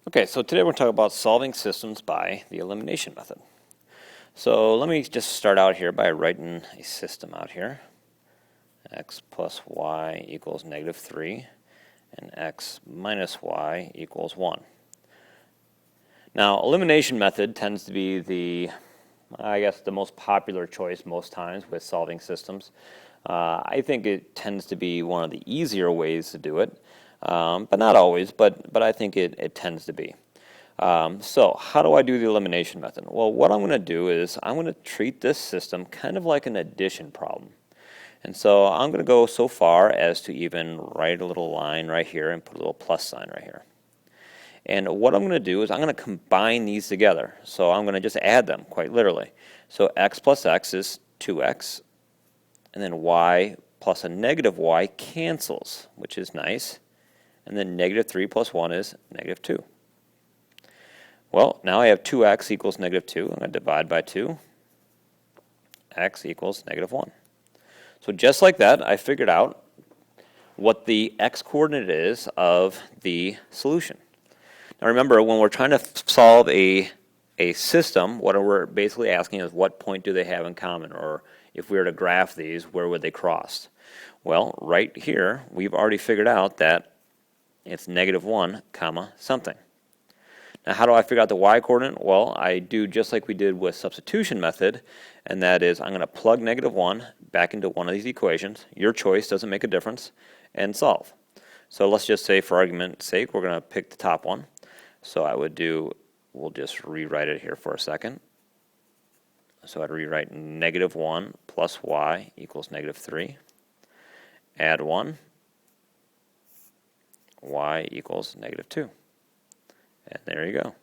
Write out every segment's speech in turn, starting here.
Okay, so today we're going to talk about solving systems by the elimination method. So let me just start out here by writing a system out here. X plus y equals negative 3, and x minus y equals 1. Now, elimination method tends to be the most popular choice most times with solving systems. I think it tends to be one of the easier ways to do it. But not always, but I think it tends to be. So how do I do the elimination method? Well, what I'm going to do is I'm going to treat this system kind of like an addition problem. And so I'm going to go so far as to even write a little line right here and put a little plus sign right here. And what I'm going to do is I'm going to combine these together. So I'm going to just add them, quite literally. So x plus x is 2x, and then y plus a negative y cancels, which is nice. And then negative 3 plus 1 is negative 2. Well, now I have 2x equals negative 2. I'm going to divide by 2. X equals negative 1. So just like that, I figured out what the x-coordinate is of the solution. Now remember, when we're trying to solve a system, what we're basically asking is what point do they have in common? Or if we were to graph these, where would they cross? Well, right here, we've already figured out that it's negative 1 comma something. Now how do I figure out the y-coordinate? Well, I do just like we did with substitution method, and that is I'm going to plug negative 1 back into one of these equations. Your choice, doesn't make a difference, and solve. So let's just say for argument's sake we're going to pick the top one. So we'll just rewrite it here for a second. So I'd rewrite negative 1 plus y equals negative 3. Add 1. Y equals negative 2. And there you go.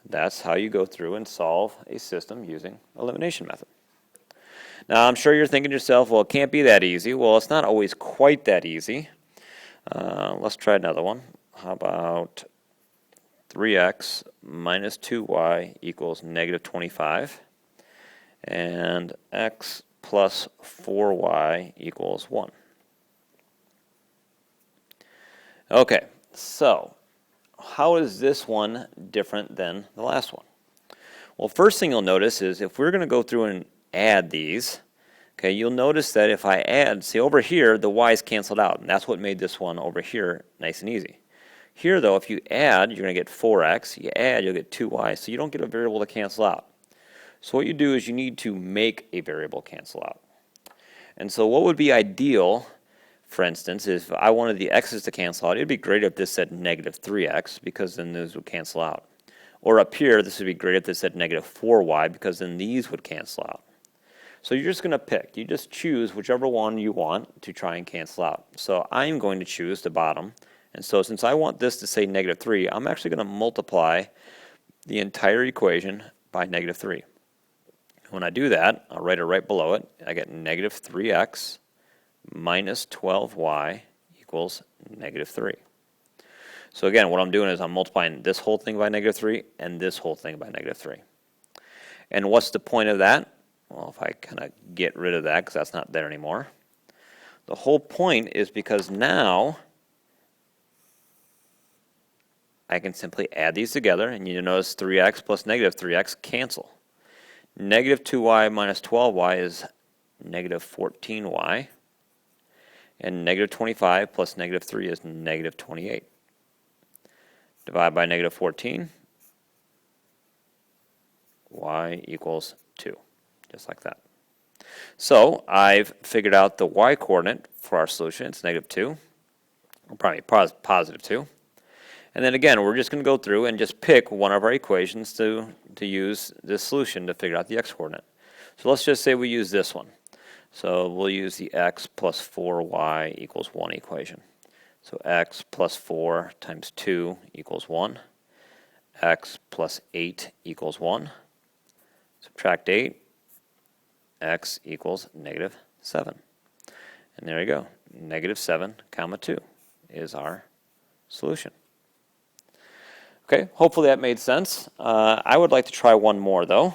That's how you go through and solve a system using elimination method. Now I'm sure you're thinking to yourself, well, it can't be that easy. Well, it's not always quite that easy. Let's try another one. How about 3x minus 2y equals negative 25, and x plus 4y equals 1. Okay, so how is this one different than the last one? Well, first thing you'll notice is if we're going to go through and add these, okay, you'll notice that if I add, see over here, the y's canceled out, and that's what made this one over here nice and easy. Here, though, if you add, you're going to get 4x. You add, you'll get 2y, so you don't get a variable to cancel out. So what you do is you need to make a variable cancel out. And so what would be ideal, for instance, if I wanted the x's to cancel out, it would be great if this said negative 3x, because then those would cancel out. Or up here, this would be great if this said negative 4y, because then these would cancel out. So you're just going to pick. You just choose whichever one you want to try and cancel out. So I'm going to choose the bottom. And so since I want this to say negative 3, I'm actually going to multiply the entire equation by negative 3. When I do that, I'll write it right below it. I get negative 3x minus 12y equals negative 3. So again, what I'm doing is I'm multiplying this whole thing by negative 3 and this whole thing by negative 3. And what's the point of that? Well, if I kind of get rid of that because that's not there anymore. The whole point is because now I can simply add these together, and you notice 3x plus negative 3x cancel. Negative 2y minus 12y is negative 14y. And negative 25 plus negative 3 is negative 28. Divide by negative 14. Y equals 2. Just like that. So I've figured out the y-coordinate for our solution. It's negative 2. Or probably positive 2. And then again, we're just going to go through and just pick one of our equations to use this solution to figure out the x-coordinate. So let's just say we use this one. So we'll use the x plus 4y equals 1 equation. So x plus 4 times 2 equals 1. X plus 8 equals 1. Subtract 8. X equals negative 7. And there you go. Negative 7 comma 2 is our solution. Okay, hopefully that made sense. I would like to try one more, though.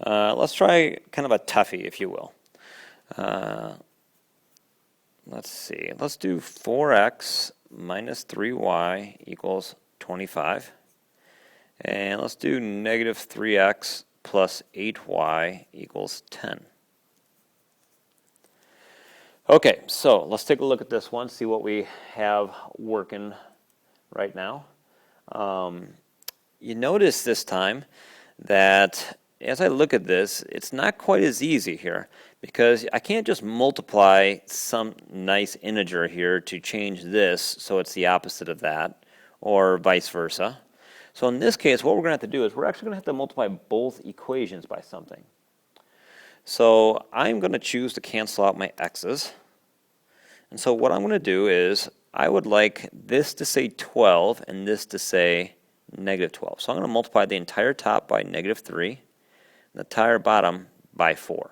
Let's try kind of a toughie, if you will. Let's see. Let's do 4x minus 3y equals 25. And let's do negative 3x plus 8y equals 10. Okay, so let's take a look at this one, see what we have working right now. You notice this time that as I look at this, it's not quite as easy here because I can't just multiply some nice integer here to change this so it's the opposite of that, or vice versa. So in this case, what we're going to have to do is we're actually going to have to multiply both equations by something. So I'm going to choose to cancel out my x's. And so what I'm going to do is I would like this to say 12 and this to say negative 12. So I'm going to multiply the entire top by negative 3 and the entire bottom by 4.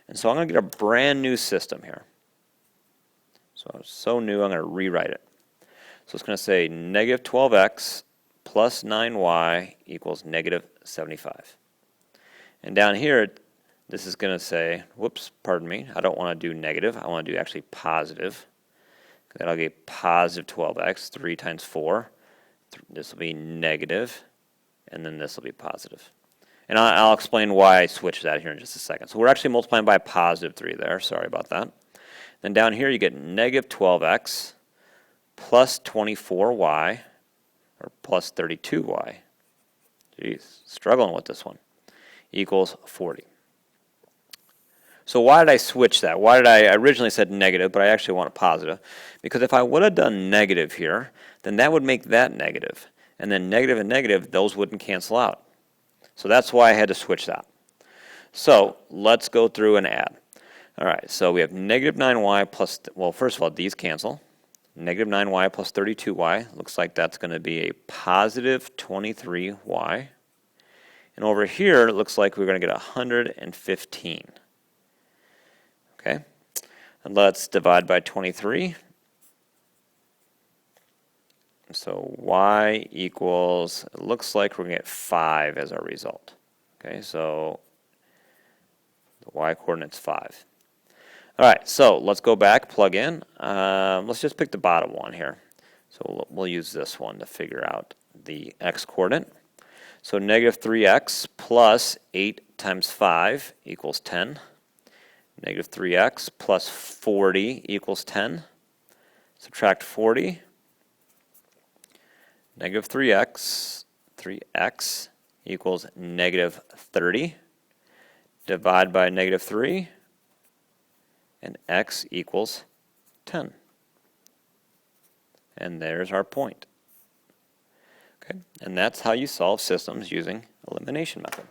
And so I'm going to get a brand new system here. So it's so new, I'm going to rewrite it. So it's going to say negative 12x plus 9y equals negative 75. And down here, this is going to say, whoops, pardon me, I don't want to do negative. I want to do actually positive. Then I'll get positive 12x, 3 times 4. This will be negative, and then this will be positive. And I'll explain why I switched that here in just a second. So we're actually multiplying by positive 3 there. Sorry about that. Then down here, you get negative 12x plus 24y, or plus 32y. Jeez, struggling with this one. Equals 40. So why did I switch that? Why did I originally said negative, but I actually want a positive? Because if I would have done negative here, then that would make that negative. And then negative and negative, those wouldn't cancel out. So that's why I had to switch that. So let's go through and add. All right, so we have negative 9y plus, well, first of all, these cancel. Negative 9y plus 32y, looks like that's going to be a positive 23y. And over here, it looks like we're going to get 115. Okay, and let's divide by 23. So y equals, it looks like we're going to get 5 as our result. Okay, so the y coordinate's 5. All right, so let's go back, plug in. Let's just pick the bottom one here. So we'll use this one to figure out the x coordinate. So negative 3x plus 8 times 5 equals 10. Negative 3x plus 40 equals 10. Subtract 40. Negative 3x equals negative 30. Divide by negative 3. And x equals 10. And there's our point. Okay, and that's how you solve systems using elimination method.